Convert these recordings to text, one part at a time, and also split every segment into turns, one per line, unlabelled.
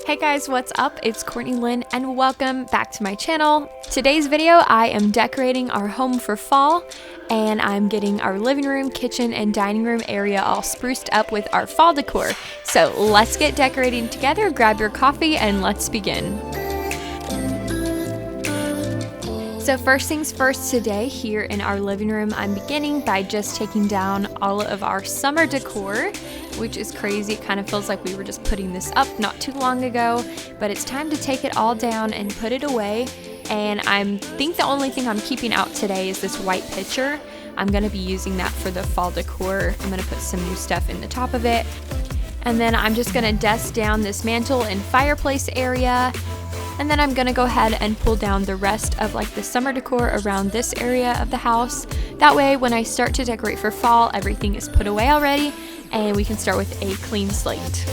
Hey guys, what's up? It's Courtney Lynn and welcome back to my channel. Today's video, I am decorating our home for fall and I'm getting our living room, kitchen, and dining room area all spruced up with our fall decor. So let's get decorating together, grab your coffee, and let's begin. So first things first, today here in our living room, I'm beginning by just taking down all of our summer decor, which is crazy. It kind of feels like we were just putting this up not too long ago, but it's time to take it all down and put it away. And I think the only thing I'm keeping out today is this white pitcher. I'm going to be using that for the fall decor. I'm going to put some new stuff in the top of it. And then I'm just going to dust down this mantle and fireplace area. And then I'm gonna go ahead and pull down the rest of like the summer decor around this area of the house. That way when I start to decorate for fall, everything is put away already and we can start with a clean slate.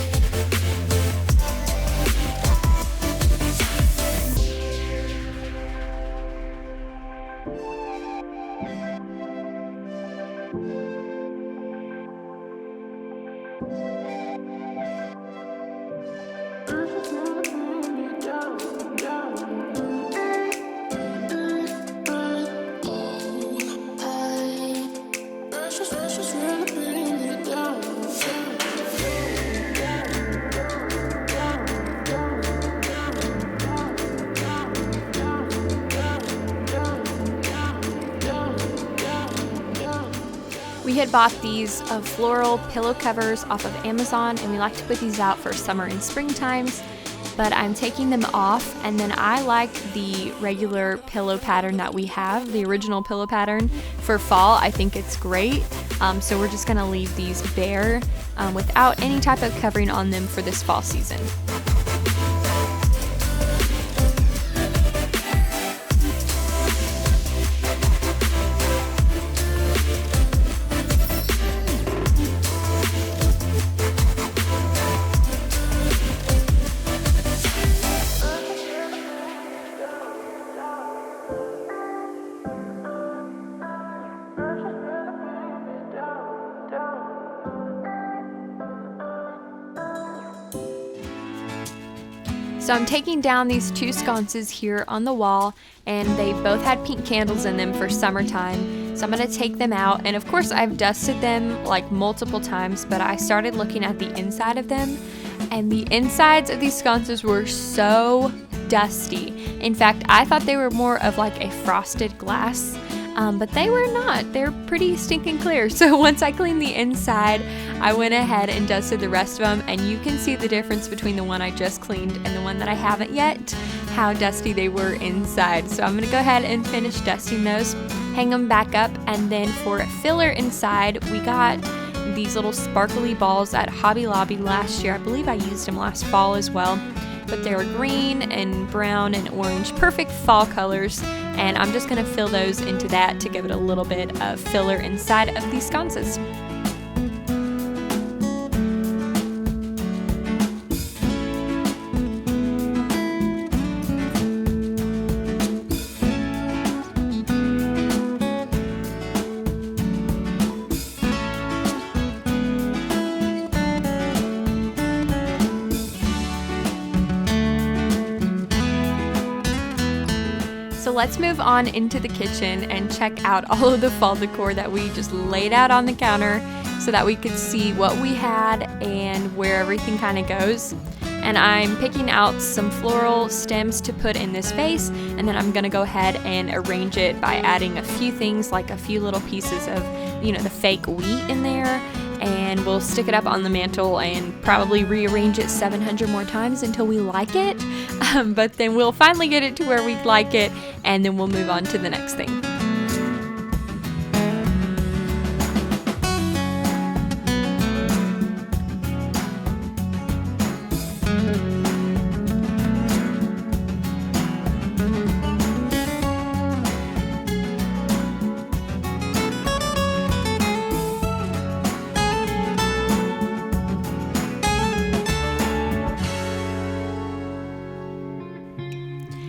We had bought these floral pillow covers off of Amazon and we like to put these out for summer and spring times, but I'm taking them off and then I like the regular pillow pattern that we have, the original pillow pattern for fall. I think it's great, so we're just gonna leave these bare without any type of covering on them for this fall season. So I'm taking down these two sconces here on the wall and they both had pink candles in them for summertime. So I'm going to take them out and of course I've dusted them like multiple times, but I started looking at the inside of them and the insides of these sconces were so dusty. In fact, I thought they were more of like a frosted glass, but they were not. They're pretty stinking clear. So once I cleaned the inside, I went ahead and dusted the rest of them and you can see the difference between the one I just cleaned and the one that I haven't yet, how dusty they were inside. So I'm gonna go ahead and finish dusting those, hang them back up, and then for a filler inside, we got these little sparkly balls at Hobby Lobby last year. I believe I used them last fall as well, but they were green and brown and orange, perfect fall colors, and I'm just gonna fill those into that to give it a little bit of filler inside of these sconces. So let's move on into the kitchen and check out all of the fall decor that we just laid out on the counter so that we could see what we had and where everything kind of goes. And I'm picking out some floral stems to put in this vase, and then I'm gonna go ahead and arrange it by adding a few things like a few little pieces of, the fake wheat in there, and we'll stick it up on the mantle and probably rearrange it 700 more times until we like it. But then we'll finally get it to where we like it, and then we'll move on to the next thing.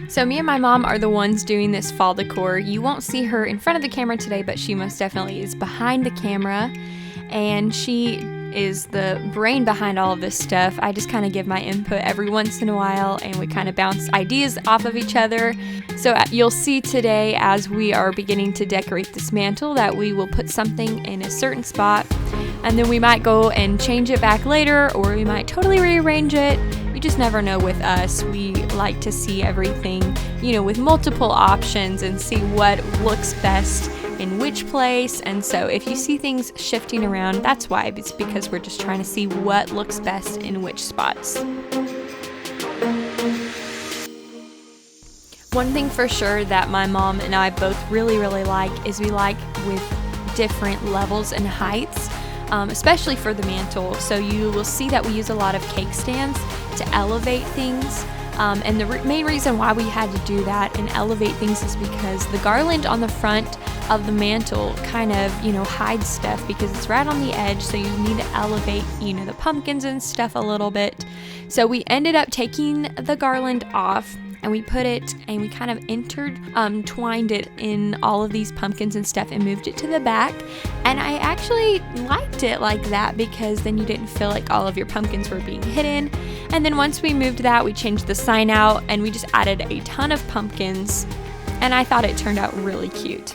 So me and my mom are the ones doing this fall decor. You won't see her in front of the camera today, but she most definitely is behind the camera. And she is the brain behind all of this stuff. I just kind of give my input every once in a while, and we kind of bounce ideas off of each other. So you'll see today, as we are beginning to decorate this mantle, that we will put something in a certain spot, and then we might go and change it back later, or we might totally rearrange it. You just never know with us. We like to see everything, with multiple options and see what looks best in which place. And so if you see things shifting around, that's why. It's because we're just trying to see what looks best in which spots. One thing for sure that my mom and I both really like is we like with different levels and heights, especially for the mantle. So you will see that we use a lot of cake stands to elevate things. And the main reason why we had to do that and elevate things is because the garland on the front of the mantle kind of, hides stuff because it's right on the edge. So you need to elevate, the pumpkins and stuff a little bit. So we ended up taking the garland off, and we put it and we kind of twined it in all of these pumpkins and stuff and moved it to the back. And I actually liked it like that because then you didn't feel like all of your pumpkins were being hidden. And then once we moved that, we changed the sign out and we just added a ton of pumpkins, and I thought it turned out really cute.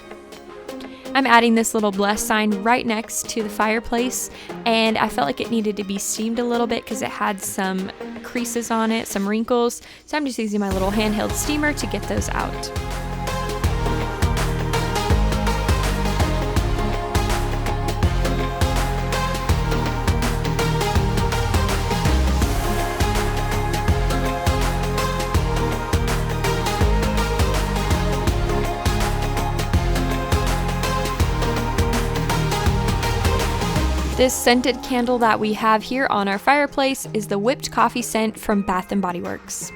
I'm adding this little bless sign right next to the fireplace, and I felt like it needed to be steamed a little bit because it had some creases on it, some wrinkles. So I'm just using my little handheld steamer to get those out. This scented candle that we have here on our fireplace is the whipped coffee scent from Bath & Body Works.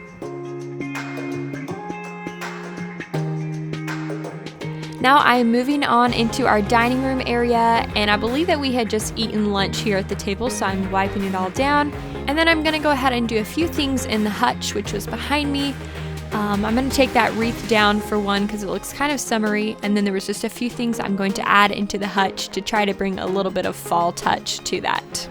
Now I am moving on into our dining room area, and I believe that we had just eaten lunch here at the table, so I'm wiping it all down. And then I'm going to go ahead and do a few things in the hutch, which was behind me. I'm going to take that wreath down for one because it looks kind of summery, and then there was just a few things I'm going to add into the hutch to try to bring a little bit of fall touch to that.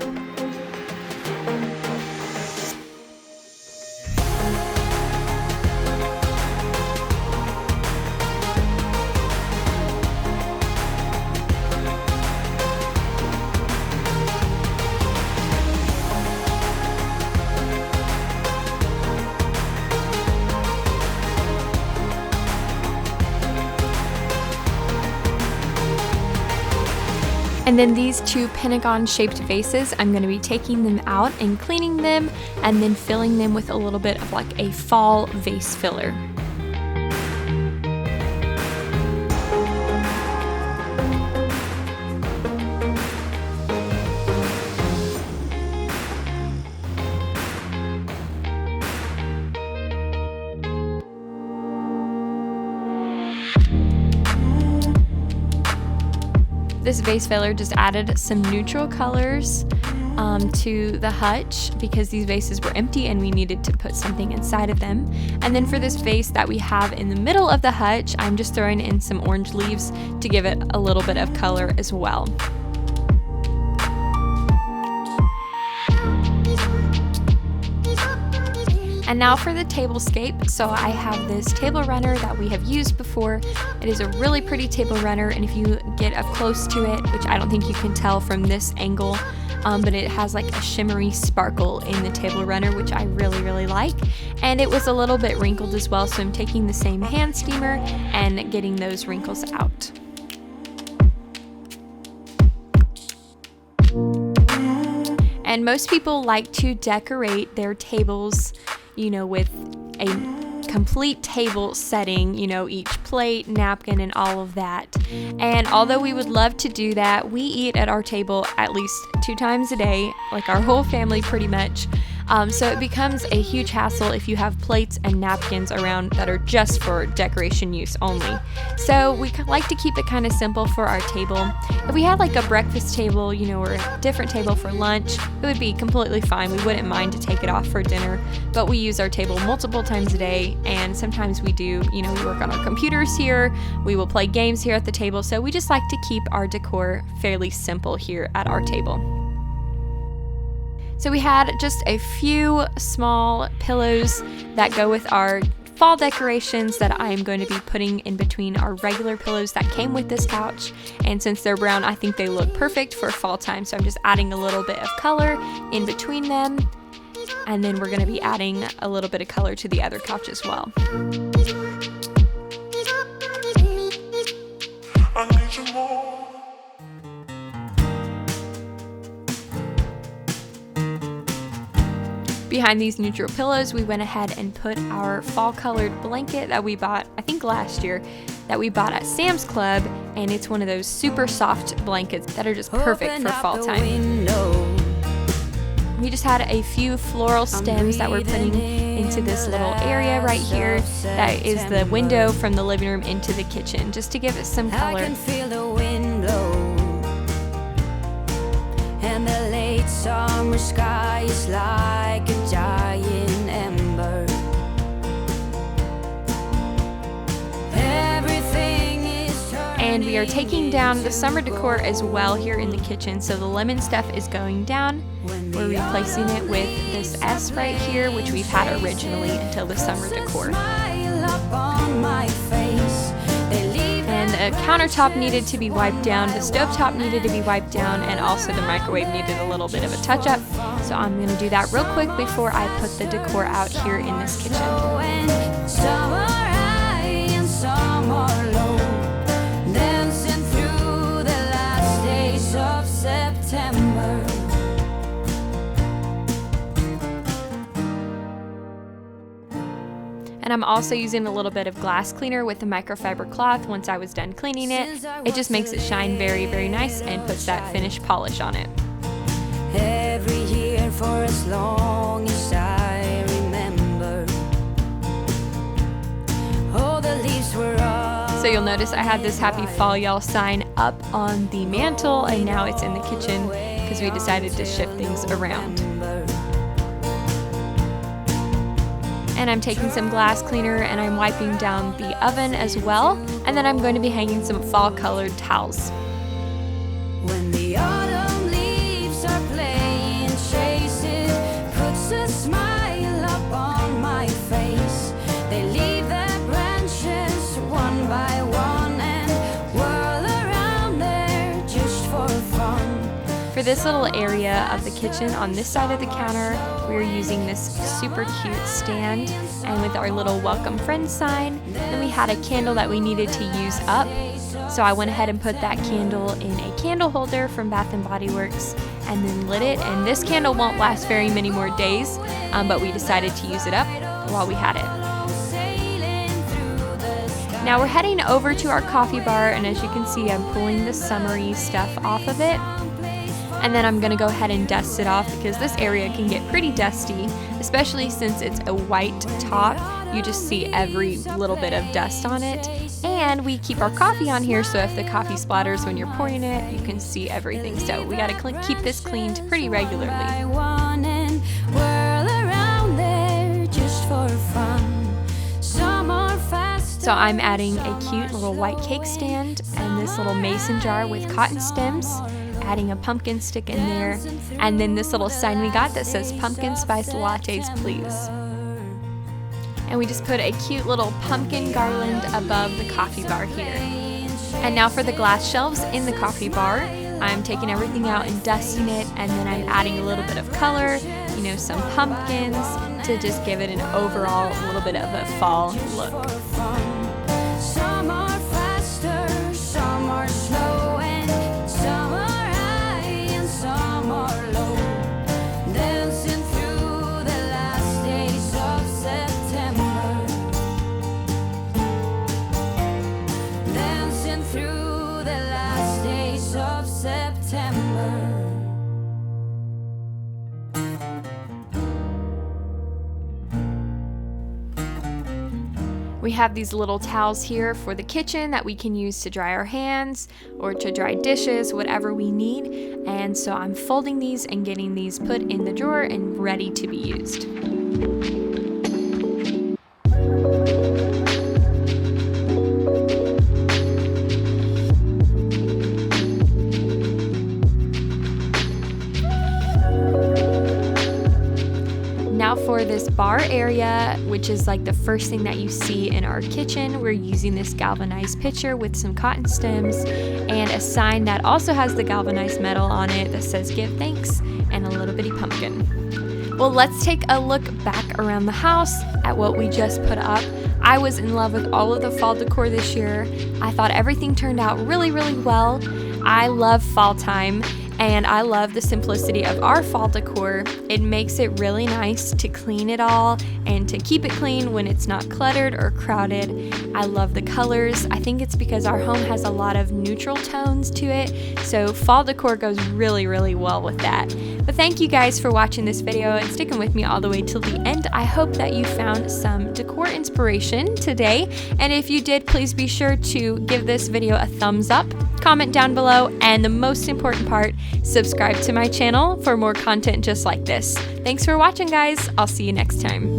And then these two pentagon-shaped vases, I'm going to be taking them out and cleaning them and then filling them with a little bit of like a fall vase filler. This vase filler just added some neutral colors to the hutch because these vases were empty and we needed to put something inside of them. And then for this vase that we have in the middle of the hutch, I'm just throwing in some orange leaves to give it a little bit of color as well. And now for the tablescape. So I have this table runner that we have used before. It is a really pretty table runner, and if you get up close to it, which I don't think you can tell from this angle, but it has like a shimmery sparkle in the table runner, which I really like. And it was a little bit wrinkled as well, so I'm taking the same hand steamer and getting those wrinkles out. And most people like to decorate their tables, with a complete table setting, each plate, napkin, and all of that. And although we would love to do that, we eat at our table at least 2 times a day, like our whole family pretty much. So it becomes a huge hassle if you have plates and napkins around that are just for decoration use only. So we like to keep it kind of simple for our table. If we had like a breakfast table, or a different table for lunch, it would be completely fine. We wouldn't mind to take it off for dinner, but we use our table multiple times a day, and sometimes we do, we work on our computers here, we will play games here at the table, so we just like to keep our decor fairly simple here at our table. So we had just a few small pillows that go with our fall decorations that I'm going to be putting in between our regular pillows that came with this couch. And since they're brown, I think they look perfect for fall time. So I'm just adding a little bit of color in between them. And then we're going to be adding a little bit of color to the other couch as well. I need you more. Behind these neutral pillows, we went ahead and put our fall colored blanket that we bought, I think last year, that we bought at Sam's Club, and it's one of those super soft blankets that are just perfect for fall time. We just had a few floral stems that we're putting into this little area right here that is the window from the living room into the kitchen, just to give it some color. I can feel the wind blow, and the late summer sky is like a giant ember. And we are taking down the summer decor as well here in the kitchen. So the lemon stuff is going down. We're replacing it with this S right here, which we've had originally until the summer decor. And the countertop needed to be wiped down, the stovetop needed to be wiped down, and also the microwave needed a little bit of a touch-up. So I'm going to do that real quick before I put the decor out here in this kitchen. And I'm also using a little bit of glass cleaner with the microfiber cloth once I was done cleaning it. It just makes it shine very, very nice and puts that finished polish on it. Every year for as long as I remember, all the leaves were up. So you'll notice I had this Happy Fall Y'all sign up on the mantle, and now it's in the kitchen because we decided to shift things around. And I'm taking some glass cleaner and I'm wiping down the oven as well. And then I'm going to be hanging some fall colored towels. When the autumn leaves are playing chases, puts a smile up on my face. They leave their branches one by one and whirl around there just for fun. For this little area of the kitchen on this side of the counter, we're using this super cute stand, and with our little welcome friends sign. Then we had a candle that we needed to use up, so I went ahead and put that candle in a candle holder from Bath & Body Works and then lit it. And this candle won't last very many more days, but we decided to use it up while we had it. Now we're heading over to our coffee bar, and as you can see, I'm pulling the summery stuff off of it. And then I'm going to go ahead and dust it off because this area can get pretty dusty, especially since it's a white top. You just see every little bit of dust on it. And we keep our coffee on here, so if the coffee splatters when you're pouring it, you can see everything. So we got to keep this cleaned pretty regularly. So I'm adding a cute little white cake stand and this little mason jar with cotton stems, adding a pumpkin stick in there, and then this little sign we got that says pumpkin spice lattes please. And we just put a cute little pumpkin garland above the coffee bar here. And now for the glass shelves in the coffee bar, I'm taking everything out and dusting it, and then I'm adding a little bit of color, some pumpkins to just give it an overall little bit of a fall look. Some are faster, some are slow, and some are high and some are low. Dancing through the last days of September. Dancing through the last days of September. We have these little towels here for the kitchen that we can use to dry our hands or to dry dishes, whatever we need. And so I'm folding these and getting these put in the drawer and ready to be used. bar area, which is like the first thing that you see in our kitchen. We're using this galvanized pitcher with some cotton stems and a sign that also has the galvanized metal on it that says "Give Thanks" and a little bitty pumpkin. Well, let's take a look back around the house at what we just put up. I was in love with all of the fall decor this year. I thought everything turned out really, really well. I love fall time, and I love the simplicity of our fall decor. It makes it really nice to clean it all and to keep it clean when it's not cluttered or crowded. I love the colors. I think it's because our home has a lot of neutral tones to it, so fall decor goes really, really well with that. But thank you guys for watching this video and sticking with me all the way till the end. I hope that you found some decor inspiration today, and if you did, please be sure to give this video a thumbs up, comment down below, and the most important part, subscribe to my channel for more content just like this. Thanks for watching, guys. I'll see you next time.